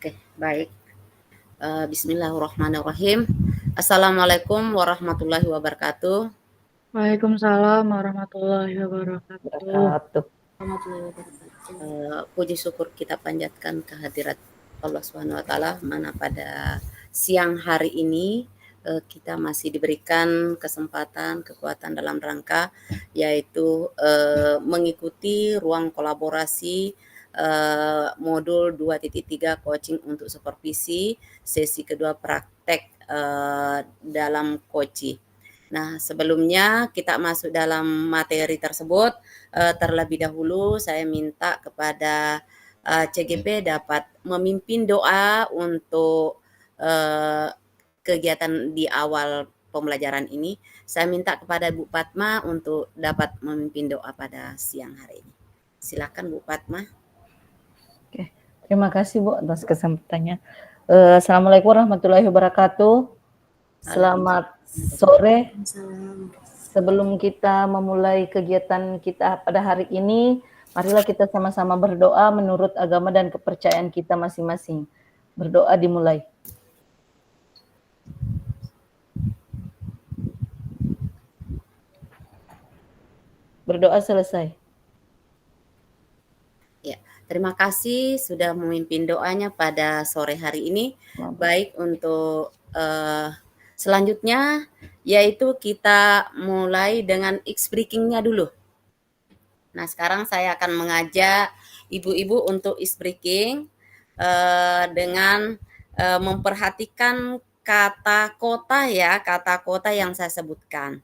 Oke, baik. Bismillahirrahmanirrahim. Assalamualaikum warahmatullahi wabarakatuh. Waalaikumsalam warahmatullahi wabarakatuh. Wabarakatuh. Puji syukur kita panjatkan kehadirat Allah Subhanahu wa taala, mana pada siang hari ini kita masih diberikan kesempatan, kekuatan dalam rangka yaitu mengikuti ruang kolaborasi modul 2.3 coaching untuk supervisi, sesi kedua praktek dalam coaching. Nah, sebelumnya kita masuk dalam materi tersebut, terlebih dahulu saya minta kepada CGP dapat memimpin doa untuk kegiatan di awal pembelajaran ini. Saya minta kepada Bu Fatma untuk dapat memimpin doa pada siang hari ini. Silakan Bu Fatma. Oke, terima kasih Bu atas kesempatannya. Assalamualaikum warahmatullahi wabarakatuh. Selamat sore. Sebelum kita memulai kegiatan kita pada hari ini, marilah kita sama-sama berdoa menurut agama dan kepercayaan kita masing-masing. Berdoa dimulai. Berdoa selesai. Ya, terima kasih sudah memimpin doanya pada sore hari ini. Baik, untuk selanjutnya yaitu kita mulai dengan icebreaking-nya dulu. Nah, sekarang saya akan mengajak ibu-ibu untuk icebreaking dengan memperhatikan kata kota ya, kata kota yang saya sebutkan.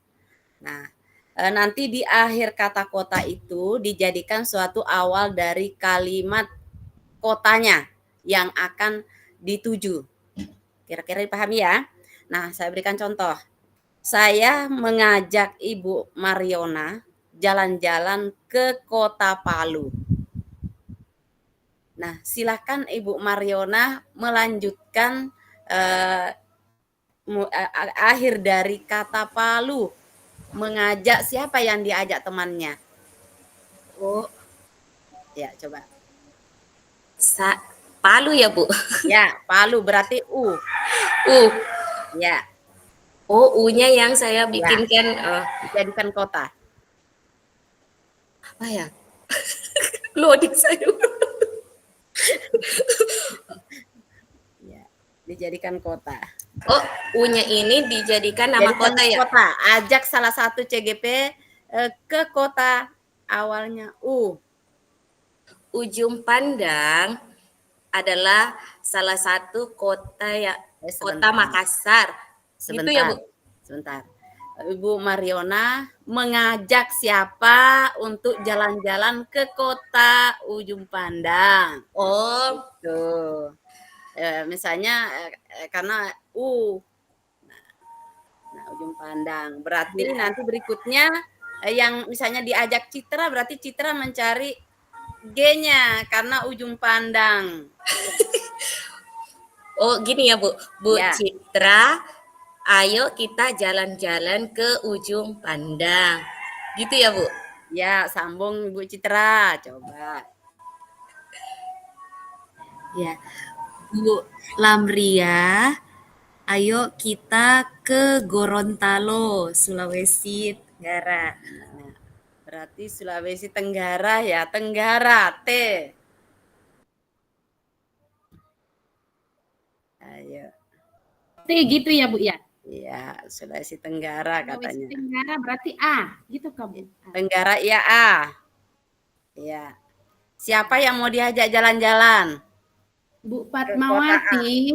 Nah, nanti di akhir kata kota itu dijadikan suatu awal dari kalimat kotanya yang akan dituju. Kira-kira dipahami ya? Nah, saya berikan contoh. Saya mengajak Ibu Mariona jalan-jalan ke Kota Palu. Nah, silakan Ibu Mariona melanjutkan akhir dari kata Palu. Mengajak siapa yang diajak temannya? Oh, ya coba. Palu ya Bu? Ya, Palu berarti U. Ya. Oh, U-nya yang saya bikinkan. Jadikan kota. Apa ya? Loading saya. Ya, dijadikan kota. Oh, U-nya ini dijadikan nama Jadikan kota ya? Kota. Ajak salah satu CGP ke kota awalnya U. Ujung Pandang adalah salah satu kota ya, kota Makassar. Sebentar. Gitu ya Bu? Sebentar. Ibu Mariona mengajak siapa untuk jalan-jalan ke kota Ujung Pandang. Oh, tuh. Misalnya karena U. Nah, Ujung Pandang. Berarti nanti berikutnya yang misalnya diajak Citra, berarti Citra mencari G-nya karena Ujung Pandang. Oh, gini ya Bu. Bu ya. Citra, ayo kita jalan-jalan ke Ujung Pandang. Gitu ya Bu? Ya, sambung Bu Citra, coba. Ya, Bu Lamria, ayo kita ke Gorontalo, Sulawesi Tenggara. Nah, berarti Sulawesi Tenggara ya, Tenggara, T. Ayo. T gitu ya Bu ya? Iya, Sulawesi Tenggara katanya. Sulawesi Tenggara berarti A, gitu kan Bu? Tenggara iya A. Iya. Siapa yang mau diajak jalan-jalan? Bu Fatmawati.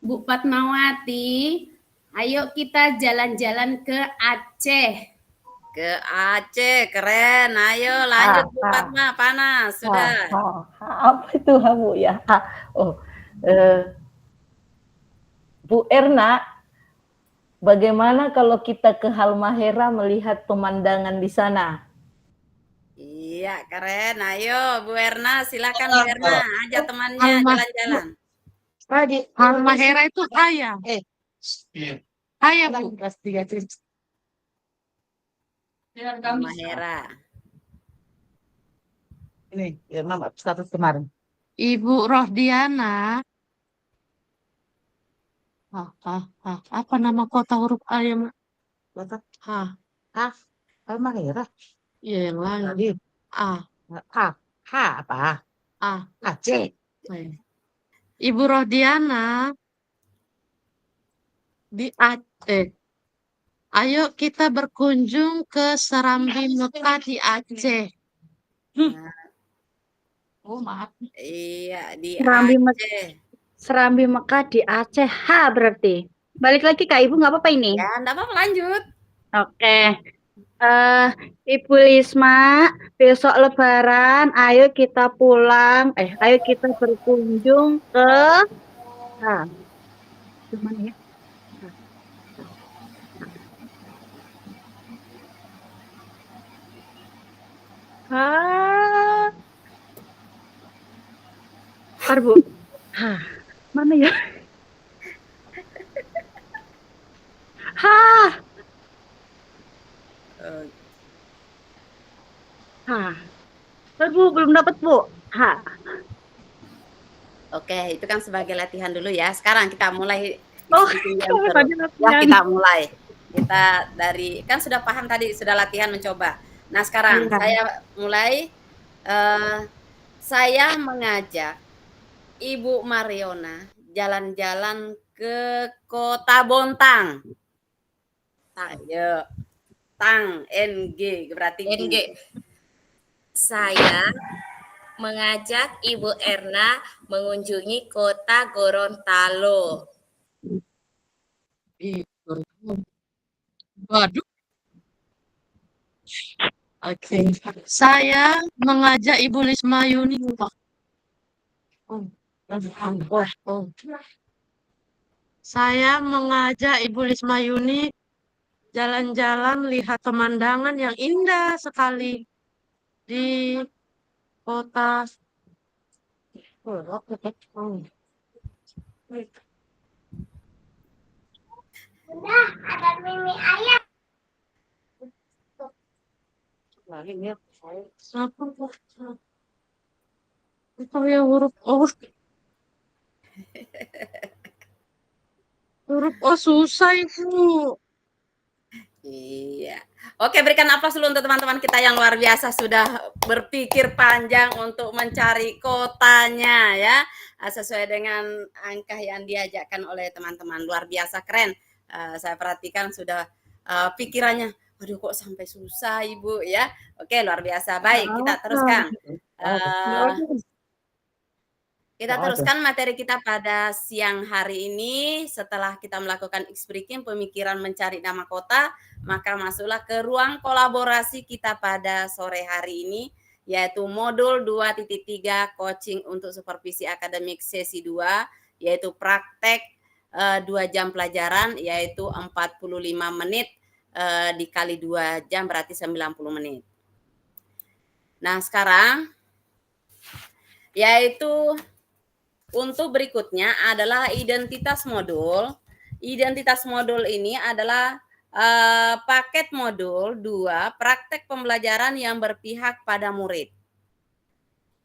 Bu Fatmawati, ayo kita jalan-jalan ke Aceh. Ke Aceh, keren. Ayo lanjut Bu Fatma, panas sudah. Apa itu Bu ya? Bu Erna, bagaimana kalau kita ke Halmahera melihat pemandangan di sana? Iya, keren. Ayo Bu Erna, silakan Bu Erna, ajak temannya jalan-jalan. Halmahera itu ayam. Ayam Bu. Halmahera. Ini, ya Mama, status kemarin. Ibu Rohdiana, Apa nama kota huruf A ya, Mak? Kota H. Halmahera. Iya, yang lain. Tadi A. H apa? A. Aceh. Baik. Ibu Rohdiana di Aceh. Ayo kita berkunjung ke Serambi Mekah di Aceh. Oh, maaf. Iya, di Serambi Aceh. Serambi Mekah di Aceh. H berarti. Balik lagi Kak Ibu, nggak apa-apa ini? Ya, enggak apa-apa, lanjut. Oke. Ibu Lisma, besok Lebaran, ayo kita pulang. Ayo kita berkunjung ke mana ya? Bentar, Bu. Mana ya? Eh, Bentar, Bu, belum dapat, Bu. Oke, itu kan sebagai latihan dulu ya. Sekarang kita mulai Oh, speaking yang seru. tadi Ya, latihan. kita mulai. Kita dari kan sudah paham tadi, sudah latihan mencoba. Nah, sekarang Iya. saya mulai. Saya mengajak Ibu Mariona jalan-jalan ke Kota Bontang. Ayo, Tang, NG berarti NG. Saya mengajak Ibu Erna mengunjungi kota Gorontalo. Waduh. Oke. Saya mengajak Ibu Lisma Yuni. Saya mengajak Ibu Lisma Yuni jalan-jalan lihat pemandangan yang indah sekali di kota. Ada mimi ayam. Apa ya huruf O? Huruf O susah itu. Iya. Oke, berikan aplaus dulu untuk teman-teman kita yang luar biasa sudah berpikir panjang untuk mencari kotanya ya. Sesuai dengan angka yang diajarkan oleh teman-teman. Luar biasa, keren. Saya perhatikan sudah pikirannya, aduh kok sampai susah Ibu ya. Oke, luar biasa. Baik, kita teruskan. Kita teruskan materi kita pada siang hari ini. Setelah kita melakukan X-Breaking, pemikiran mencari nama kota, maka masuklah ke ruang kolaborasi kita pada sore hari ini, yaitu modul 2.3 coaching untuk supervisi akademik sesi 2, yaitu praktek 2 jam pelajaran, yaitu 45 menit dikali 2 jam berarti 90 menit. Nah, sekarang yaitu untuk berikutnya adalah identitas modul. Identitas modul ini adalah paket modul 2 praktek pembelajaran yang berpihak pada murid.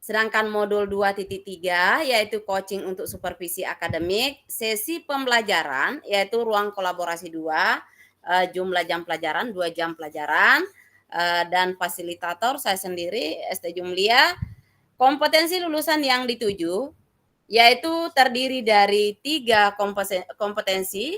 Sedangkan modul 2.3 yaitu coaching untuk supervisi akademik, sesi pembelajaran yaitu ruang kolaborasi 2, jumlah jam pelajaran 2 jam pelajaran, dan fasilitator saya sendiri ST Jumlia. Kompetensi lulusan yang dituju yaitu terdiri dari 3 kompetensi.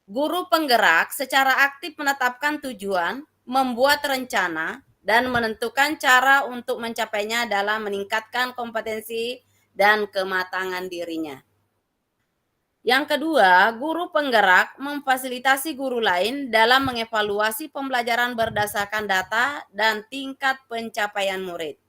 Guru penggerak secara aktif menetapkan tujuan, membuat rencana, dan menentukan cara untuk mencapainya dalam meningkatkan kompetensi dan kematangan dirinya. Yang kedua, guru penggerak memfasilitasi guru lain dalam mengevaluasi pembelajaran berdasarkan data dan tingkat pencapaian murid.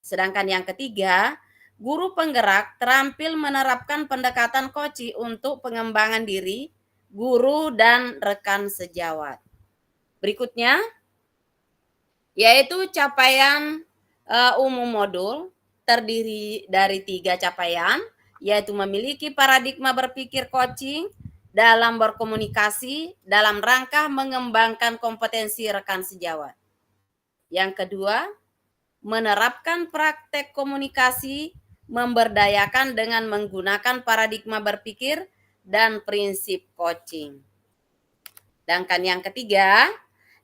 Sedangkan yang ketiga, guru penggerak terampil menerapkan pendekatan coaching untuk pengembangan diri, guru, dan rekan sejawat. Berikutnya, yaitu capaian umum modul terdiri dari 3 capaian, yaitu memiliki paradigma berpikir coaching dalam berkomunikasi dalam rangka mengembangkan kompetensi rekan sejawat. Yang kedua, menerapkan praktek komunikasi memberdayakan dengan menggunakan paradigma berpikir dan prinsip coaching. Sedangkan yang ketiga,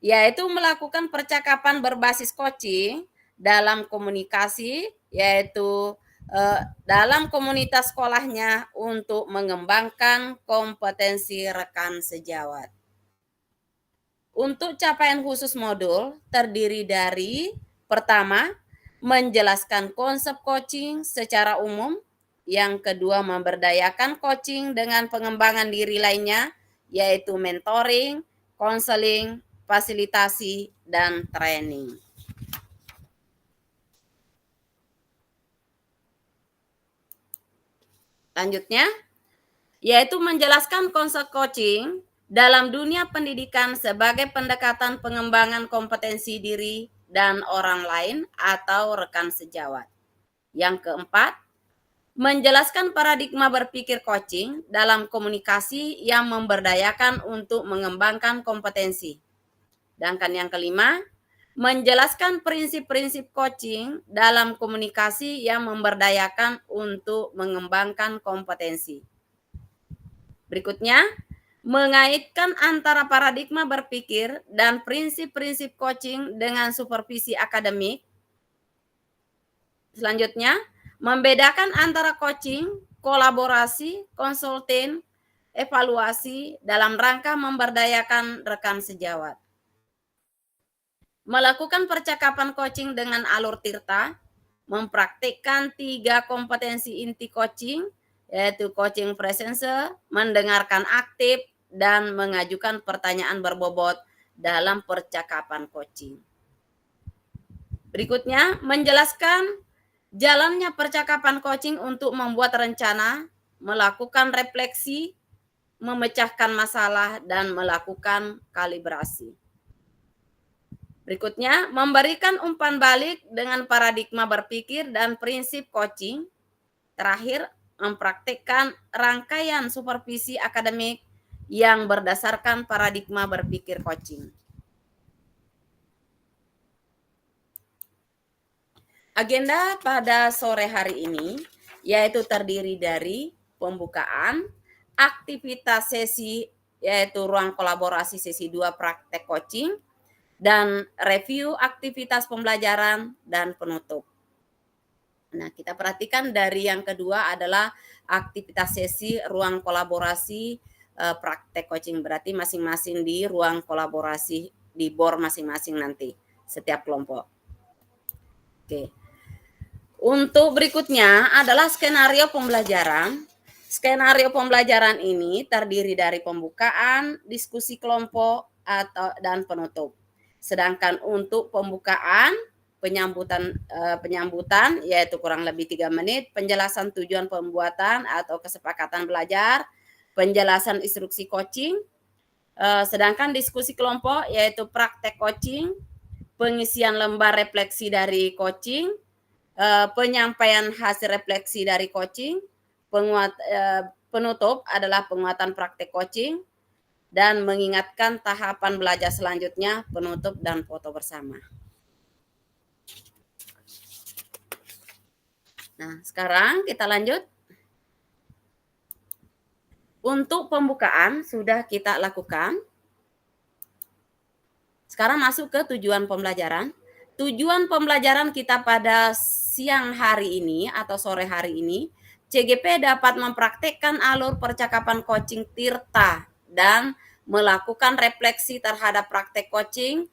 yaitu melakukan percakapan berbasis coaching dalam komunikasi, yaitu dalam komunitas sekolahnya untuk mengembangkan kompetensi rekan sejawat. Untuk capaian khusus modul terdiri dari pertama, menjelaskan konsep coaching secara umum, yang kedua memberdayakan coaching dengan pengembangan diri lainnya, yaitu mentoring, konseling, fasilitasi, dan training. Selanjutnya, yaitu menjelaskan konsep coaching dalam dunia pendidikan sebagai pendekatan pengembangan kompetensi diri dan orang lain atau rekan sejawat. Yang keempat, menjelaskan paradigma berpikir coaching dalam komunikasi yang memberdayakan untuk mengembangkan kompetensi. Sedangkan yang kelima, menjelaskan prinsip-prinsip coaching dalam komunikasi yang memberdayakan untuk mengembangkan kompetensi. Berikutnya, mengaitkan antara paradigma berpikir dan prinsip-prinsip coaching dengan supervisi akademik. Selanjutnya, membedakan antara coaching, kolaborasi, konsultan, evaluasi dalam rangka memberdayakan rekan sejawat. Melakukan percakapan coaching dengan alur tirta, mempraktikkan 3 kompetensi inti coaching, yaitu coaching presence, mendengarkan aktif, dan mengajukan pertanyaan berbobot dalam percakapan coaching. Berikutnya, menjelaskan jalannya percakapan coaching untuk membuat rencana, melakukan refleksi, memecahkan masalah, dan melakukan kalibrasi. Berikutnya, memberikan umpan balik dengan paradigma berpikir dan prinsip coaching. Terakhir, mempraktikkan rangkaian supervisi akademik yang berdasarkan paradigma berpikir coaching. Agenda pada sore hari ini yaitu terdiri dari pembukaan, aktivitas sesi yaitu ruang kolaborasi sesi 2 praktek coaching, dan review aktivitas pembelajaran dan penutup. Nah, kita perhatikan dari yang kedua adalah aktivitas sesi ruang kolaborasi praktek coaching, berarti masing-masing di ruang kolaborasi di BOR masing-masing nanti setiap kelompok. Oke. Untuk berikutnya adalah skenario pembelajaran. Skenario pembelajaran ini terdiri dari pembukaan, diskusi kelompok, dan penutup. Sedangkan untuk pembukaan, penyambutan yaitu kurang lebih 3 menit, penjelasan tujuan pembuatan atau kesepakatan belajar, penjelasan instruksi coaching, sedangkan diskusi kelompok yaitu praktek coaching, pengisian lembar refleksi dari coaching, penyampaian hasil refleksi dari coaching, penutup adalah penguatan praktek coaching, dan mengingatkan tahapan belajar selanjutnya, penutup dan foto bersama. Nah, sekarang kita lanjut. Untuk pembukaan sudah kita lakukan. Sekarang masuk ke tujuan pembelajaran. Tujuan pembelajaran kita pada siang hari ini atau sore hari ini, CGP dapat mempraktikkan alur percakapan coaching tirta dan melakukan refleksi terhadap praktek coaching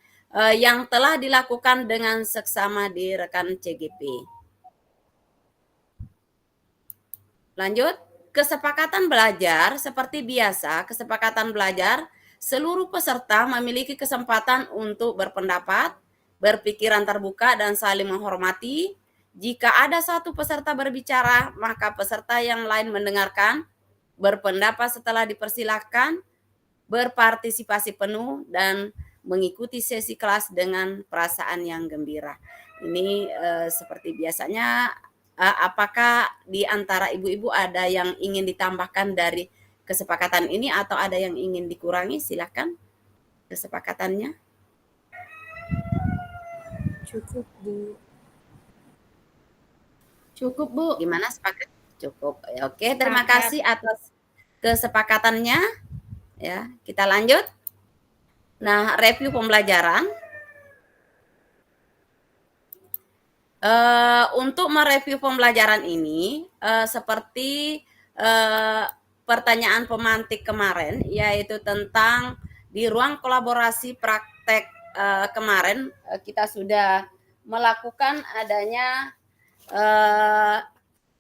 yang telah dilakukan dengan seksama di rekan CGP. Lanjut. Kesepakatan belajar, seperti biasa, kesepakatan belajar, seluruh peserta memiliki kesempatan untuk berpendapat, berpikiran terbuka, dan saling menghormati. Jika ada satu peserta berbicara, maka peserta yang lain mendengarkan, berpendapat setelah dipersilakan, berpartisipasi penuh, dan mengikuti sesi kelas dengan perasaan yang gembira. Ini seperti biasanya. Apakah di antara ibu-ibu ada yang ingin ditambahkan dari kesepakatan ini atau ada yang ingin dikurangi? Silakan kesepakatannya. Cukup, Bu. Cukup, Bu. Gimana, sepakat? Cukup. Oke, terima kasih atas kesepakatannya ya. Kita lanjut. Nah, review pembelajaran. Untuk mereview pembelajaran ini seperti pertanyaan pemantik kemarin, yaitu tentang di ruang kolaborasi praktek kemarin kita sudah melakukan adanya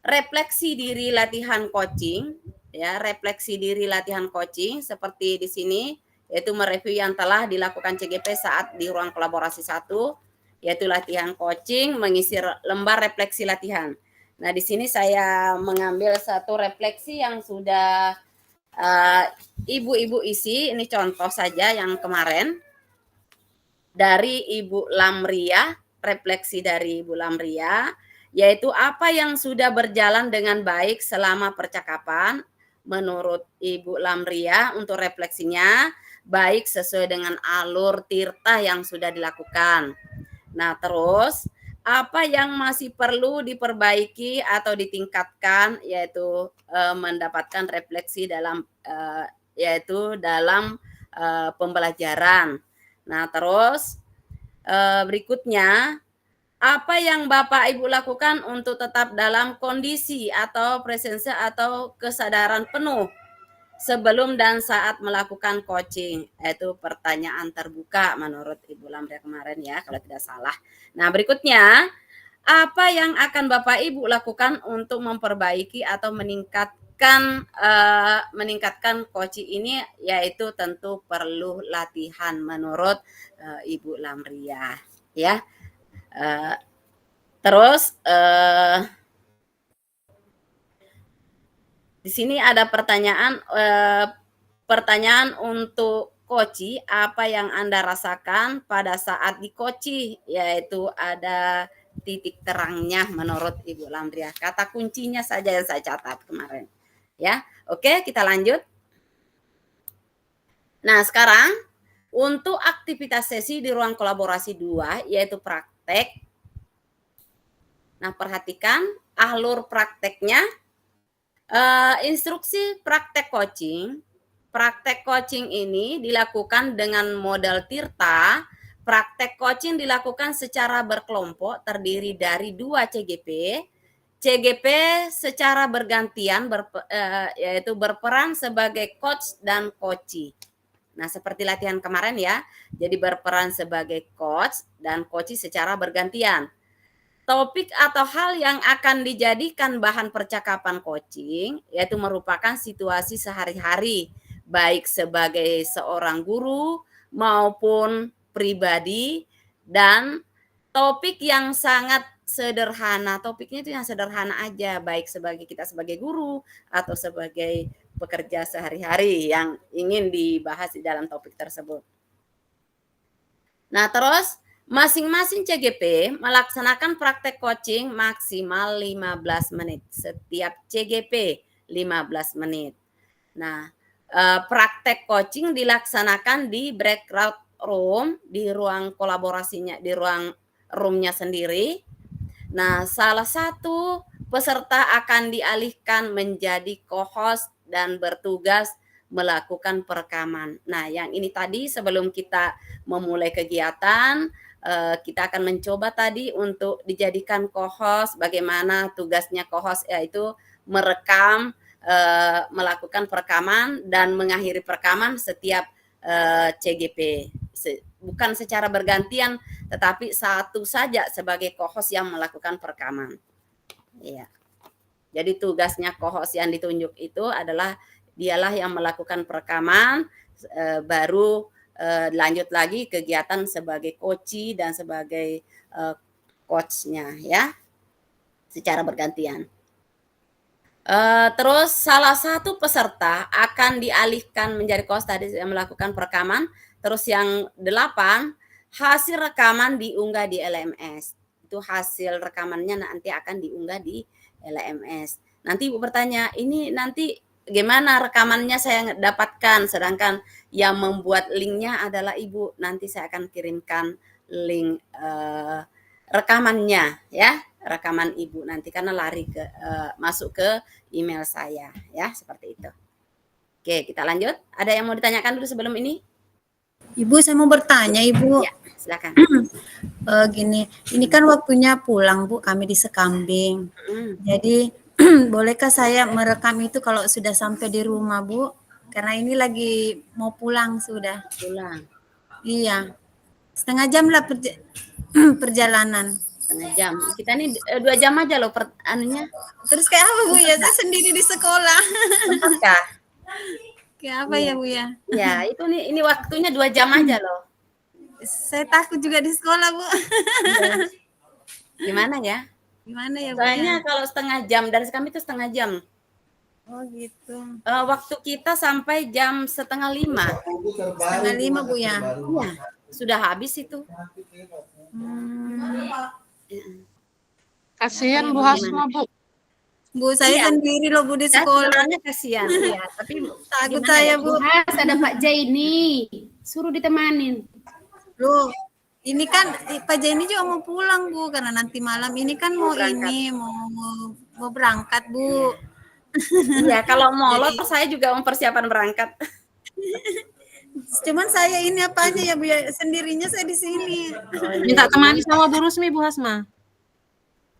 refleksi diri latihan coaching, ya, refleksi diri latihan coaching seperti di sini, yaitu mereview yang telah dilakukan CGP saat di ruang kolaborasi 1, yaitu latihan coaching, mengisi lembar refleksi latihan. Nah, di sini saya mengambil satu refleksi yang sudah ibu-ibu isi, ini contoh saja yang kemarin dari Ibu Lamria, refleksi dari Ibu Lamria, yaitu apa yang sudah berjalan dengan baik selama percakapan menurut Ibu Lamria. Untuk refleksinya baik sesuai dengan alur tirta yang sudah dilakukan. Nah, terus apa yang masih perlu diperbaiki atau ditingkatkan, yaitu mendapatkan refleksi dalam yaitu dalam pembelajaran. Nah, terus berikutnya, apa yang Bapak Ibu lakukan untuk tetap dalam kondisi atau presensi atau kesadaran penuh sebelum dan saat melakukan coaching? Itu pertanyaan terbuka menurut Ibu Lamria kemarin ya, kalau tidak salah. Nah, berikutnya, apa yang akan Bapak Ibu lakukan untuk memperbaiki atau meningkatkan coaching ini? Yaitu tentu perlu latihan menurut Ibu Lamria ya. Terus di sini ada pertanyaan untuk koci, apa yang Anda rasakan pada saat di koci, yaitu ada titik terangnya menurut Ibu Lamria. Kata kuncinya saja yang saya catat kemarin. Ya, oke, kita lanjut. Nah, sekarang untuk aktivitas sesi di ruang kolaborasi 2, yaitu praktek. Nah, perhatikan alur prakteknya. Instruksi praktek coaching. Praktek coaching ini dilakukan dengan model tirta. Praktek coaching dilakukan secara berkelompok, terdiri dari 2 CGP. CGP secara bergantian yaitu berperan sebagai coach dan coachee. Nah, seperti latihan kemarin ya. Jadi berperan sebagai coach dan coachee secara bergantian. Topik atau hal yang akan dijadikan bahan percakapan coaching yaitu merupakan situasi sehari-hari, baik sebagai seorang guru maupun pribadi, dan topik yang sangat sederhana. Topiknya itu yang sederhana aja, baik sebagai kita sebagai guru atau sebagai pekerja sehari-hari yang ingin dibahas di dalam topik tersebut. Nah, terus masing-masing CGP melaksanakan praktek coaching maksimal 15 menit. Setiap CGP 15 menit. Nah, praktek coaching dilaksanakan di breakout room, di ruang kolaborasinya, di ruang roomnya sendiri. Nah, salah satu peserta akan dialihkan menjadi co-host dan bertugas melakukan perekaman. Nah, yang ini tadi sebelum kita memulai kegiatan, kita akan mencoba tadi untuk dijadikan co-host. Bagaimana tugasnya co-host, yaitu merekam, melakukan perekaman dan mengakhiri perekaman setiap CGP. Bukan secara bergantian, tetapi satu saja sebagai co-host yang melakukan perekaman. Ya. Jadi tugasnya co-host yang ditunjuk itu adalah dialah yang melakukan perekaman, baru lanjut lagi kegiatan sebagai coachee dan sebagai coachnya ya, secara bergantian. Terus salah satu peserta akan dialihkan menjadi coach tadi yang melakukan perekaman. Terus yang 8, hasil rekaman diunggah di LMS. Itu hasil rekamannya nanti akan diunggah di LMS. Nanti Ibu bertanya, ini nanti gimana rekamannya saya dapatkan, sedangkan yang membuat linknya adalah Ibu. Nanti saya akan kirimkan link rekamannya ya, rekaman Ibu nanti karena lari ke masuk ke email saya ya, seperti itu. Oke, kita lanjut. Ada yang mau ditanyakan dulu sebelum ini? Ibu, saya mau bertanya, Ibu. Ya, silakan. Gini, ini kan waktunya pulang, Bu, kami di Sekambing. Hmm, Jadi, bolehkah saya merekam itu kalau sudah sampai di rumah, Bu? Karena ini lagi mau pulang sudah. pulang Iya, setengah jam lah perjalanan. setengah jam. Kita nih 2 jam aja loh anunya. Terus kayak apa, Bu ya? Saya sendiri di sekolah. Sempatkah? Kayak apa ya, Bu ya? Ya, itu nih ini waktunya 2 jam aja loh. Saya takut juga di sekolah, Bu. Gimana ya? Gimana ya, Bu? Soalnya kalau setengah jam dari kami itu setengah jam. Oh gitu. Waktu kita sampai jam 4:30. 4:30, Bu ya. Iya, sudah habis itu. Kasihan Bu Hasma, Bu. Bu, saya sendiri loh, Bu, di Saya sekolah. sebenarnya kasihan, iya. Tapi Takut gimana saya, ya? Bu. Has, ada Pak Jaini. Suruh ditemanin. Loh, ini kan Pak Jenny juga mau pulang, Bu, karena nanti malam ini kan mau mau berangkat, Bu. Iya, kalau molor saya juga mempersiapkan berangkat. Cuman saya ini apa aja ya, Bu, ya, sendirinya saya di sini. Minta temani sama Bu Rusmi, Bu Hasma.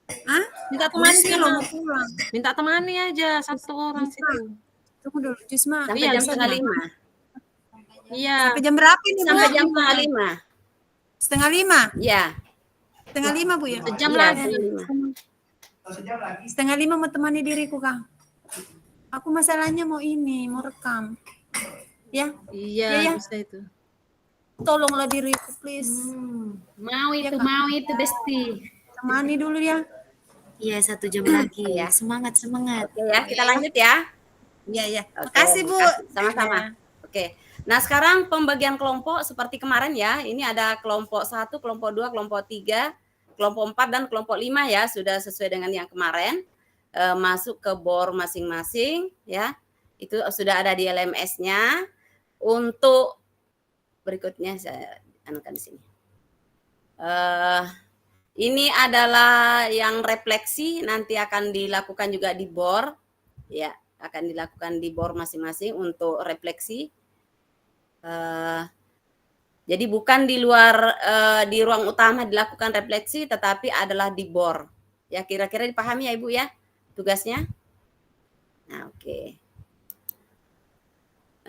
Hah? Minta Temani temani loh sama, mau pulang. minta temani aja satu orang situ. Tunggu dulu, Jusma. Sampai Iya, jam bisa, 4:30. Iya. Sampai jam berapa ini, Bu? Sampai jam 4:30. 4:30? Iya. 4:30, Bu ya? Sejam Iya, lagi. 4:30. 4:30 mau temani diriku, Kang. Aku masalahnya mau mau rekam. Ya, Iya, Iya. bisa itu. tolonglah diriku, please. Mau itu Besti. Temani dulu ya. Iya, 1 jam lagi ya. Semangat. Oke ya, kita lanjut ya. Iya, iya. Oke, Makasih, Bu. makasih. Sama-sama. Oke. Nah, sekarang pembagian kelompok seperti kemarin ya. Ini ada kelompok 1, kelompok 2, kelompok 3, kelompok 4 dan kelompok 5 ya, sudah sesuai dengan yang kemarin. Masuk ke bor masing-masing ya. Itu sudah ada di LMS-nya. Untuk berikutnya saya anukan di sini. Ini adalah yang refleksi, nanti akan dilakukan juga di bor, ya, akan dilakukan di bor masing-masing untuk refleksi. Jadi bukan di luar di ruang utama dilakukan refleksi, tetapi adalah di bor. Ya, kira-kira dipahami ya Ibu ya tugasnya. Nah, oke.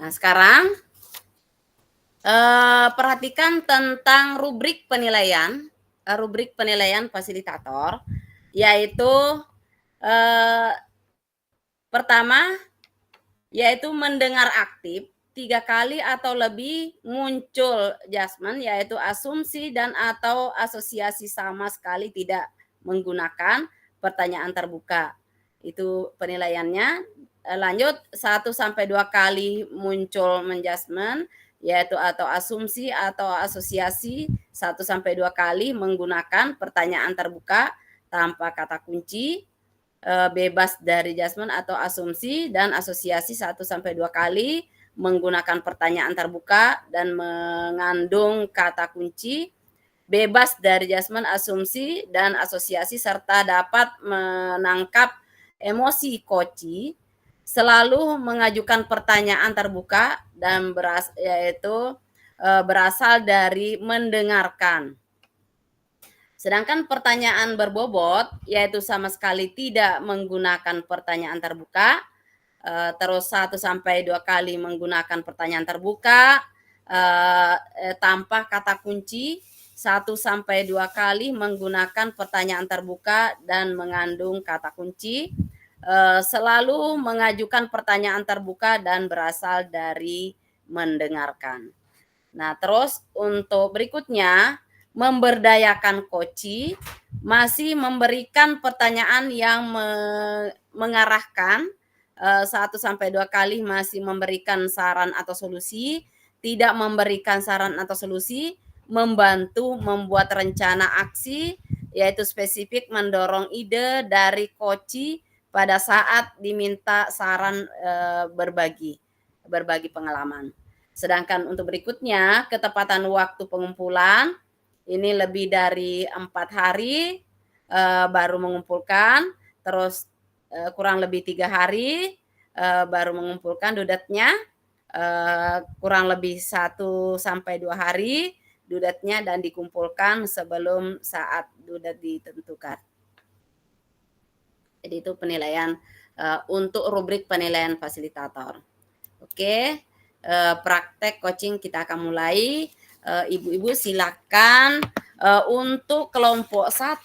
Nah, sekarang perhatikan tentang rubrik penilaian fasilitator, yaitu pertama yaitu mendengar aktif 3 kali atau lebih muncul judgement, yaitu asumsi dan atau asosiasi sama sekali tidak menggunakan pertanyaan terbuka. Itu penilaiannya. Lanjut 1 sampai 2 kali muncul menjudgement, yaitu atau asumsi atau asosiasi 1 sampai 2 kali menggunakan pertanyaan terbuka tanpa kata kunci, bebas dari judgement atau asumsi dan asosiasi 1 sampai 2 kali menggunakan pertanyaan terbuka dan mengandung kata kunci, bebas dari judgement, asumsi dan asosiasi serta dapat menangkap emosi koci, selalu mengajukan pertanyaan terbuka dan berasal dari mendengarkan. Sedangkan pertanyaan berbobot yaitu sama sekali tidak menggunakan pertanyaan terbuka, terus 1 sampai 2 kali menggunakan pertanyaan terbuka tanpa kata kunci, 1 sampai 2 kali menggunakan pertanyaan terbuka dan mengandung kata kunci, selalu mengajukan pertanyaan terbuka dan berasal dari mendengarkan. Nah, terus untuk berikutnya, memberdayakan koci, masih memberikan pertanyaan yang mengarahkan, 1 sampai 2 kali masih memberikan saran atau solusi, tidak memberikan saran atau solusi, membantu membuat rencana aksi, yaitu spesifik mendorong ide dari koci pada saat diminta saran, berbagi pengalaman. Sedangkan untuk berikutnya, ketepatan waktu pengumpulan, ini lebih dari 4 hari baru mengumpulkan, terus kurang lebih 3 hari baru mengumpulkan dudetnya. kurang lebih 1 sampai 2 hari dudatnya dan dikumpulkan sebelum saat dudat ditentukan. Jadi itu penilaian untuk rubrik penilaian fasilitator. Oke, praktek coaching kita akan mulai. Ibu-ibu silakan untuk kelompok 1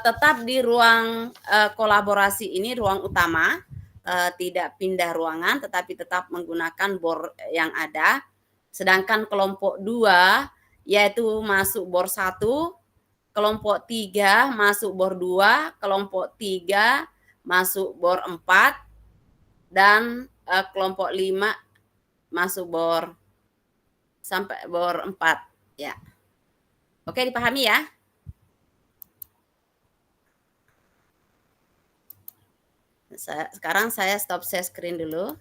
tetap di ruang kolaborasi ini, ruang utama, tidak pindah ruangan tetapi tetap menggunakan bor yang ada. Sedangkan kelompok 2 yaitu masuk bor 1, kelompok 3 masuk bor 2, kelompok 3 masuk bor 4, dan kelompok 5 masuk bor sampai bor 4 ya. Oke, dipahami ya? Sekarang saya stop share screen dulu.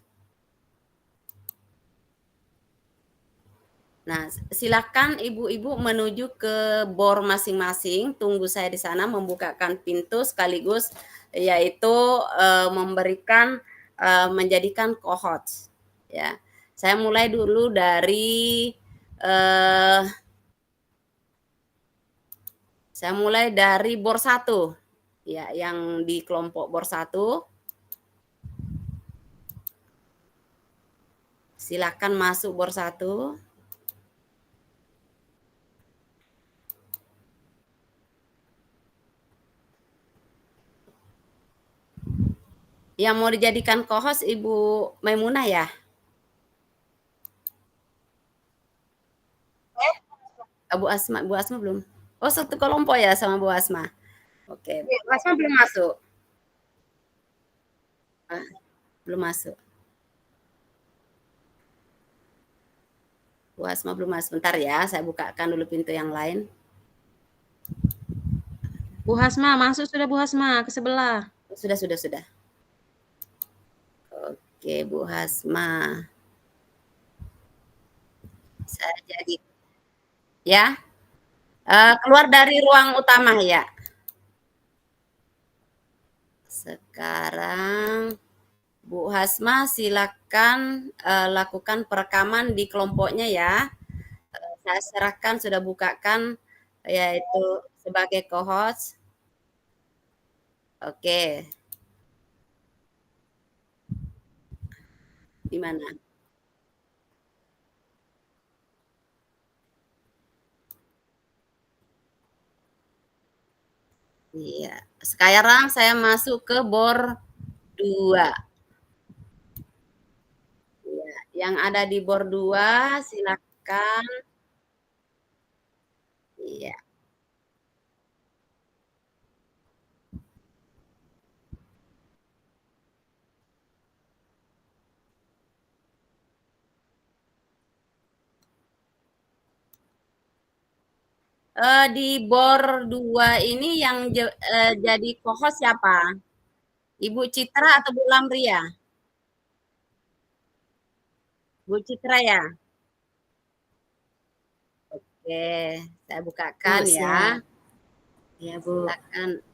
Nah, silakan ibu-ibu menuju ke bor masing-masing. Tunggu saya di sana membukakan pintu sekaligus yaitu memberikan menjadikan cohorts ya. Saya mulai dulu dari bor 1 ya, yang di kelompok bor 1. Silakan masuk bor 1. Yang mau dijadikan co-host Ibu Maimunah ya? Bu Asma belum? Oh, satu kelompok ya sama Bu Asma. Oke, Bu Asma belum masuk. Belum masuk. Bu Asma belum masuk. Bentar ya, saya bukakan dulu pintu yang lain. Bu Hasma, masuk sudah Bu Hasma ke sebelah. Sudah. Oke, Bu Hasma. Saya jadi ya. Keluar dari ruang utama ya. Sekarang Bu Hasma silakan lakukan perekaman di kelompoknya ya. Saya serahkan, sudah bukakan yaitu sebagai co-host. Oke. Di mana? Iya. Sekarang saya masuk ke bor 2. Ya, yang ada di bor 2 silakan. Iya. Di bor 2 ini yang jadi co-host siapa? Ibu Citra atau Bu Lamria? Bu Citra ya? Oke, saya bukakan Bu, ya. Ya, Bu.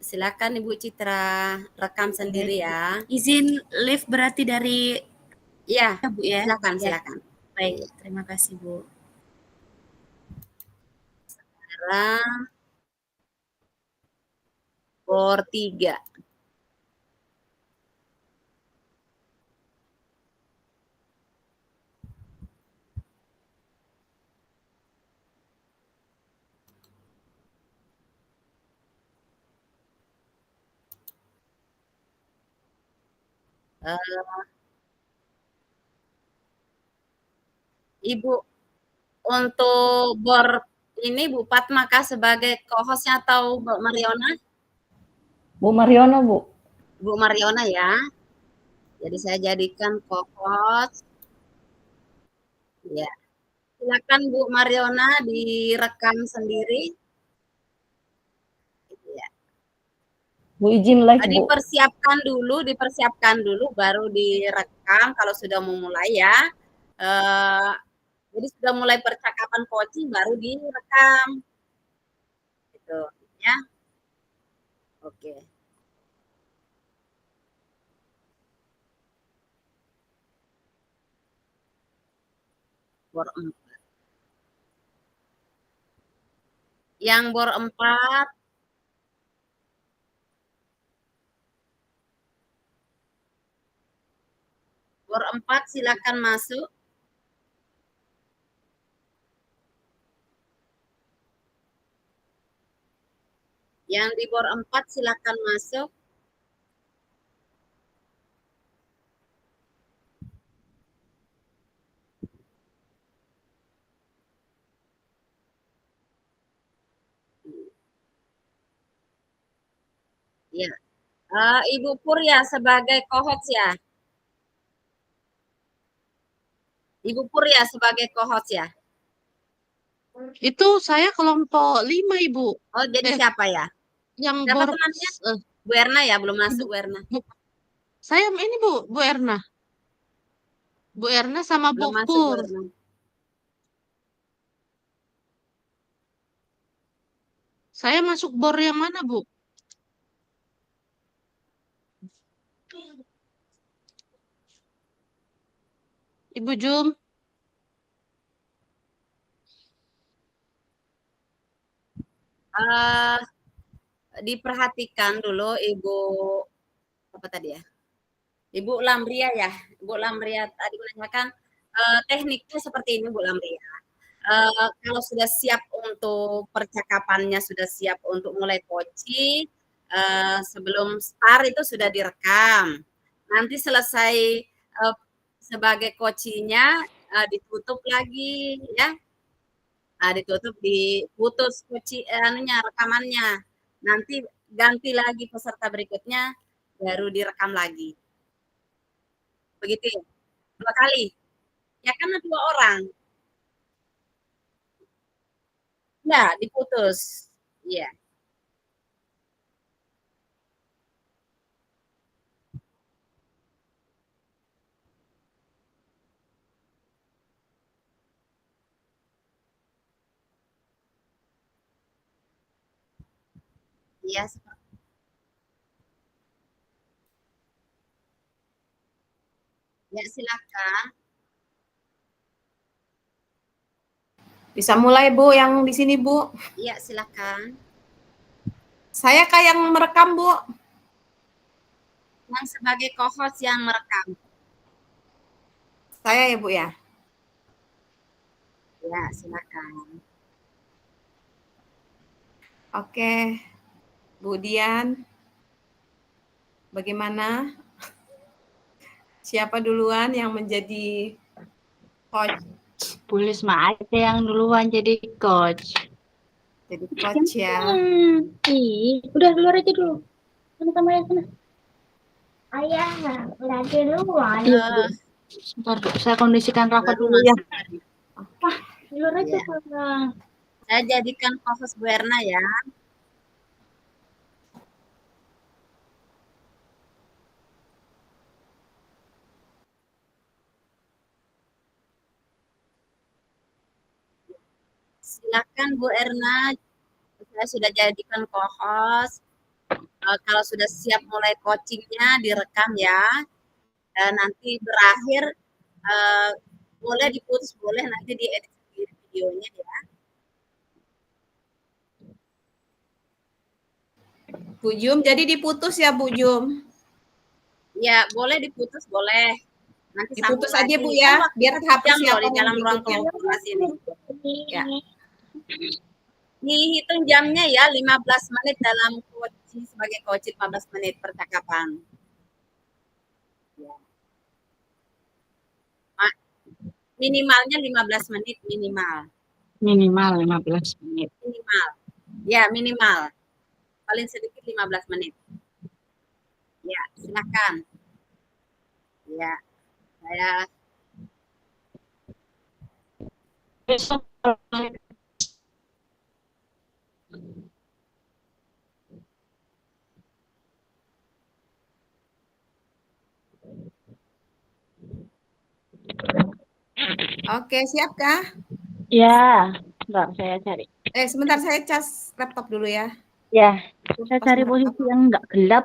Silakan Ibu Citra, rekam sendiri ya. Izin live berarti dari Iya, Bu ya? silakan. Baik, terima kasih, Bu. Sekarang bor 3. Ibu, untuk bor ini Bu Fatmaka sebagai co-host-nya atau Bu Mariona? Bu Mariono, Bu. Bu Mariona ya. Jadi saya jadikan co-host. Ya. Silakan Bu Mariona direkam sendiri. Ya. Bu izin live, Bu. Dipersiapkan dulu baru direkam kalau sudah memulai ya. Jadi sudah mulai percakapan coaching baru direkam. Gitu ya. Oke. Bor 4. Yang bor 4, silakan masuk. Yang di bor 4 silakan masuk. Ya. Ibu Pur ya sebagai co-host ya. Ibu Pur ya sebagai co-host ya. Itu saya kelompok 5, Ibu. Oh, jadi Eh, siapa ya? Yang Siapa bor tuh namanya? eh, Bu Erna ya, belum masuk Ibu, Bu Erna. saya ini Bu Erna. Bu Erna sama Bu Belum masuk Bu Pur. Erna. Saya masuk bor yang mana, Bu? Ibu Jum. Eh, diperhatikan dulu Ibu apa tadi ya? Ibu Lamria ya. Ibu Lamria tadi menanyakan tekniknya seperti ini Bu Lamria. Kalau sudah siap untuk percakapannya, sudah siap untuk mulai coaching, sebelum start itu sudah direkam. Nanti selesai sebagai coachingnya ditutup lagi ya. Ditutup, diputus rekamannya. Nanti ganti lagi peserta berikutnya, baru direkam lagi. Begitu ya? 2 kali? Ya kan 2 orang. Enggak, diputus. Iya. Iya, ya silakan. Bisa mulai Bu yang di sini Bu. Iya, silakan. Saya kayak yang merekam Bu. Yang sebagai co-host yang merekam. Saya ya Bu ya. Ya, silakan. Oke. Bu Dian. Bagaimana? Siapa duluan yang menjadi coach? Bu Lisma aja yang duluan jadi coach. Jadi coach ya. Ih, udah luar aja dulu. Sama yang sana. Ayah, udah duluan. Iya, Bu. Sebentar, Bu. Saya kondisikan rapat Baru dulu ya. masuk. Luar aja, Iya. Bang. Saya jadikan co-host Bu Erna ya. Silakan Bu Erna, saya sudah jadikan co-host. Kalau sudah siap mulai coachingnya direkam ya. Nanti berakhir boleh diputus, boleh nanti diedit sendiri videonya ya. Bu Jum, jadi diputus ya Bu Jum. Ya, boleh diputus, boleh. Nanti Diputus sambung aja lagi. Bu ya, Kan biar waktu hapus jam loh siapa di dalam yang ruang berikutnya. kolaborasi ini. Ya. Dihitung jamnya ya, 15 menit dalam coaching sebagai coach 15 menit percakapan. Ya. Minimalnya 15 menit minimal. Minimal 15 menit. Minimal. Ya, minimal. Paling sedikit 15 menit. Ya, silakan. Ya, saya Besok Oke, siap kah? ya, enggak saya cari. Sebentar saya cas laptop dulu ya. Ya, saya Pas cari merekam. posisi yang enggak gelap.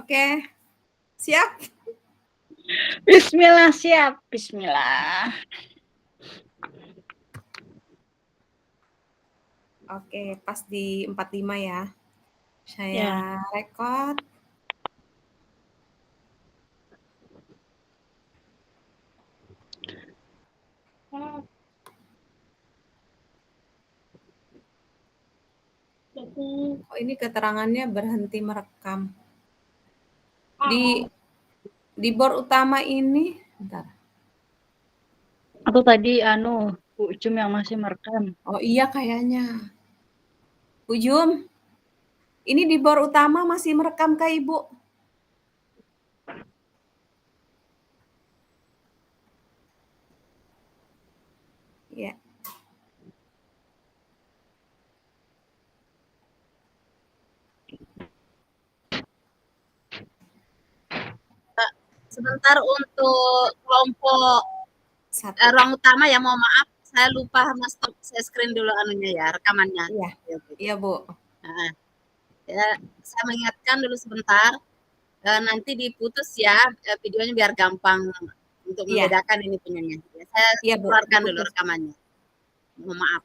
Oke. Siap? Bismillah, siap. Bismillah. Oke, pas di 45 ya. Ya. Saya record. Oh, ini keterangannya berhenti merekam. Di board utama ini, bentar. Atau tadi Bu Jum yang masih merekam. Oh iya kayaknya. Bu Jum, ini di board utama masih merekam kah Ibu? Ya. Sebentar untuk kelompok Satu. ruang utama ya, mohon maaf saya lupa stop saya screen dulu anunya ya, rekamannya. Iya. Iya, Bu. Nah, ya, saya mengingatkan dulu sebentar. Nanti diputus ya videonya biar gampang untuk Iya. membedakan ini punyanya. Ya, saya Iya, Bu. keluarkan dulu Diputus. rekamannya. Mohon maaf.